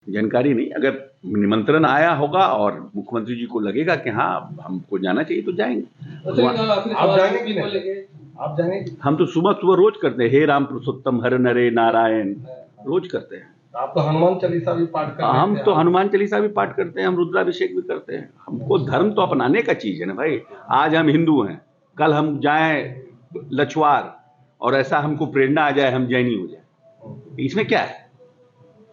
जानकारी नहीं। अगर निमंत्रण आया होगा और मुख्यमंत्री जी को लगेगा कि हाँ हमको जाना चाहिए तो जाएंगे। आप जाएंगे कि नहीं? आप जाएंगे? हम तो सुबह सुबह रोज करते हैं, हे राम पुरुषोत्तम हर नरे नारायण, रोज करते हैं। आप तो हनुमान चालीसा भी पाठ करते हैं। हम तो हनुमान चालीसा भी पाठ करते हैं, हम रुद्राभिषेक भी करते हैं। हमको धर्म तो अपनाने का चीज है ना भाई। आज हम हिंदू हैं, कल हम जाएं लछवार और ऐसा हमको प्रेरणा आ जाए हम जैनी हो जाए, इसमें क्या है?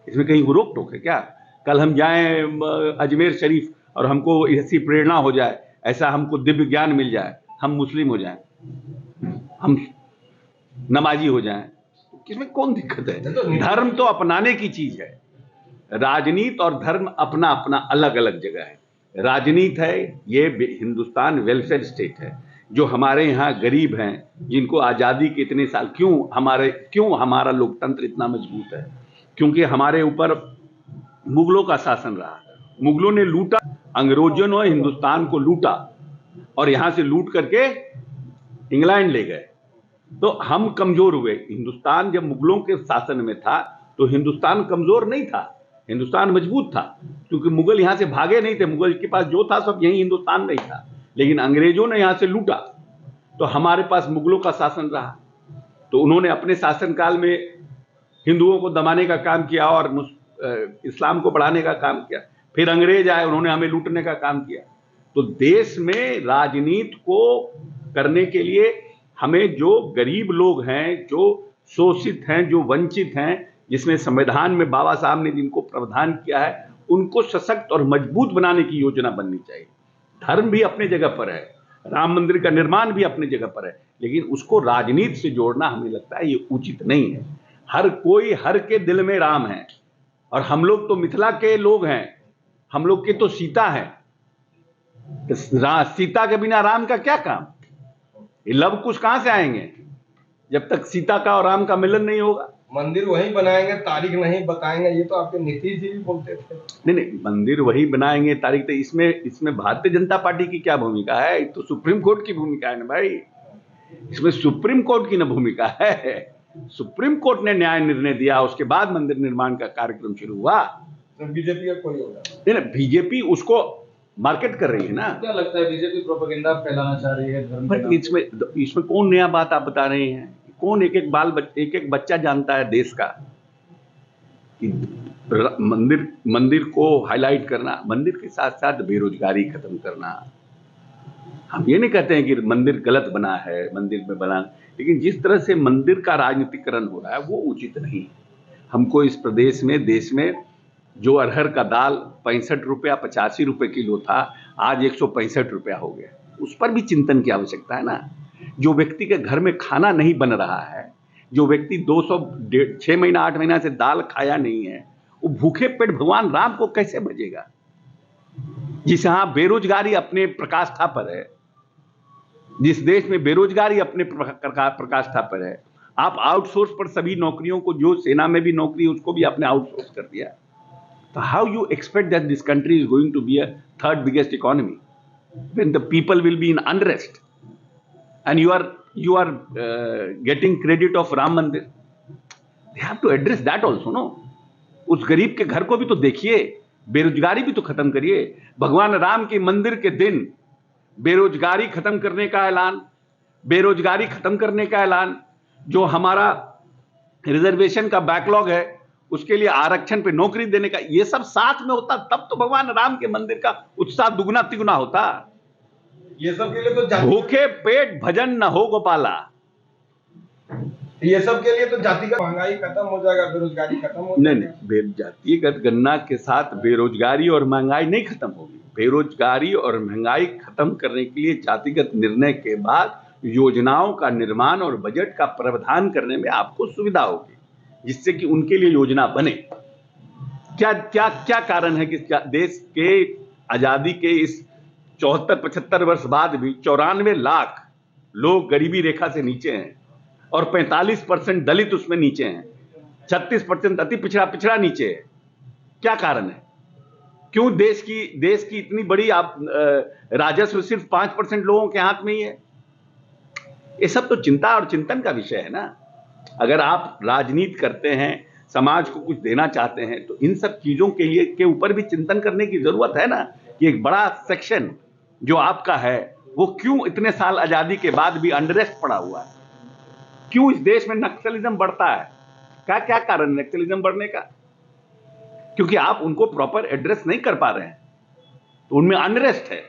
इसमें कहीं रोक टोक है क्या? कल हम जाएं अजमेर शरीफ और हमको ऐसी प्रेरणा हो जाए, ऐसा हमको दिव्य ज्ञान मिल जाए, हम मुस्लिम हो जाएं, हम नमाजी हो जाएं, इसमें कौन दिक्कत है? धर्म तो अपनाने की चीज है। राजनीति और धर्म अपना अपना अलग अलग जगह है। राजनीति है, ये हिंदुस्तान वेलफेयर स्टेट है। जो हमारे यहाँ गरीब हैं, जिनको आजादी के इतने साल, क्यों हमारा लोकतंत्र इतना मजबूत है? क्योंकि हमारे ऊपर मुगलों का शासन रहा। मुगलों ने लूटा, अंग्रेजों ने हिंदुस्तान को लूटा और यहां से लूट करके इंग्लैंड ले गए, तो हम कमजोर हुए। हिंदुस्तान जब मुगलों के शासन में था तो हिंदुस्तान कमजोर नहीं था, हिंदुस्तान मजबूत था, क्योंकि मुगल यहां से भागे नहीं थे। मुगल के पास जो था सब यही हिंदुस्तान में ही था, लेकिन अंग्रेजों ने यहां से लूटा तो हमारे पास मुगलों का शासन रहा। तो उन्होंने अपने शासनकाल में हिंदुओं को दबाने का काम किया और इस्लाम को बढ़ाने का काम किया। फिर अंग्रेज आए, उन्होंने हमें लूटने का काम किया। तो देश में राजनीति को करने के लिए हमें जो गरीब लोग हैं, जो शोषित हैं, जो वंचित हैं, जिसमें संविधान में बाबा साहब ने जिनको प्रावधान किया है, उनको सशक्त और मजबूत बनाने की योजना बननी चाहिए। धर्म भी अपने जगह पर है, राम मंदिर का निर्माण भी अपनी जगह पर है, लेकिन उसको राजनीति से जोड़ना हमें लगता है ये उचित नहीं है। हर के दिल में राम है, और हम लोग तो मिथिला के लोग हैं, हम लोग के तो सीता है। सीता के बिना राम का क्या काम? ये लव कुश कहां से आएंगे जब तक सीता का और राम का मिलन नहीं होगा? मंदिर वही बनाएंगे, तारीख नहीं बताएंगे, ये तो आपके नीतीश जी भी बोलते थे। नहीं, मंदिर वही बनाएंगे, तारीख तो इसमें भारतीय जनता पार्टी की क्या भूमिका है? तो सुप्रीम कोर्ट की भूमिका है ना भाई। इसमें सुप्रीम कोर्ट की ना भूमिका है। सुप्रीम कोर्ट ने न्याय निर्णय दिया, उसके बाद मंदिर निर्माण का कार्यक्रम शुरू हुआ। तो बीजेपी का कोई होगा नहीं, बीजेपी उसको मार्केट कर रही है ना। क्या लगता है बीजेपी प्रोपेगेंडा फैलाना चाह रही है धर्म के नाम? इसमें कौन नया बात आप बता रहे हैं? कौन एक एक बच्चा जानता है देश का कि मंदिर को हाईलाइट करना, मंदिर के साथ साथ बेरोजगारी खत्म करना। हम ये नहीं कहते हैं कि मंदिर गलत बना है, मंदिर में बना, लेकिन जिस तरह से मंदिर का राजनीतिकरण हो रहा है वो उचित नहीं है। हमको इस प्रदेश में, देश में जो अरहर का दाल 65 रुपया 85 रुपये किलो था, आज 165 रुपया हो गया। उस पर भी चिंतन की आवश्यकता है ना। जो व्यक्ति के घर में खाना नहीं बन रहा है, जो व्यक्ति 6 महीना 8 महीना से दाल खाया नहीं है, वो भूखे पेट भगवान राम को कैसे भेजेगा? जिस यहाँ बेरोजगारी अपने प्रकाष्ठा पर है, जिस देश में बेरोजगारी अपने प्रकाष्ठा पर है, आप आउटसोर्स पर सभी नौकरियों को, जो सेना में भी नौकरी है उसको भी आपने आउटसोर्स कर दिया। तो how you expect that this country is going to be a third biggest economy when the people will be in unrest and you are getting credit of Ram Mandir? They have to address that also, no? उस गरीब के घर को भी तो देखिए, बेरोजगारी भी तो खत्म करिए। भगवान राम के मंदिर के दिन बेरोजगारी खत्म करने का ऐलान, बेरोजगारी खत्म करने का ऐलान, जो हमारा रिजर्वेशन का बैकलॉग है उसके लिए आरक्षण पे नौकरी देने का, ये सब साथ में होता तब तो भगवान राम के मंदिर का उत्साह दुगना तिगुना होता। ये सब के लिए तो भूखे पेट भजन न हो गोपाला। ये सब के लिए तो जातिगत महंगाई खत्म हो जाएगा, बेरोजगारी खत्म हो जाएगा। नहीं, जातिगत गणना के साथ बेरोजगारी और महंगाई नहीं खत्म होगी। बेरोजगारी और महंगाई खत्म करने के लिए जातिगत निर्णय के बाद योजनाओं का निर्माण और बजट का प्रावधान करने में आपको सुविधा होगी, जिससे कि उनके लिए योजना बने। क्या क्या क्या कारण है कि देश के आजादी के इस 74-75 वर्ष बाद भी 94 लाख लोग गरीबी रेखा से नीचे हैं और 45% दलित उसमें नीचे हैं, 36% अति पिछड़ा नीचे है? क्या कारण है? क्यों देश की इतनी बड़ी राजस्व सिर्फ 5% लोगों के हाथ में ही है? ये सब तो चिंता और चिंतन का विषय है ना। अगर आप राजनीति करते हैं समाज को कुछ देना चाहते हैं, तो इन सब चीजों के लिए के ऊपर भी चिंतन करने की जरूरत है ना, कि एक बड़ा सेक्शन जो आपका है वो क्यों इतने साल आजादी के बाद भी अंडरेस्ट पड़ा हुआ है, क्यों इस देश में नक्सलिज्म बढ़ता है, क्या क्या कारण है नक्सलिज्म बढ़ने का? क्योंकि आप उनको प्रॉपर एड्रेस नहीं कर पा रहे हैं, तो उनमें अनरेस्ट है।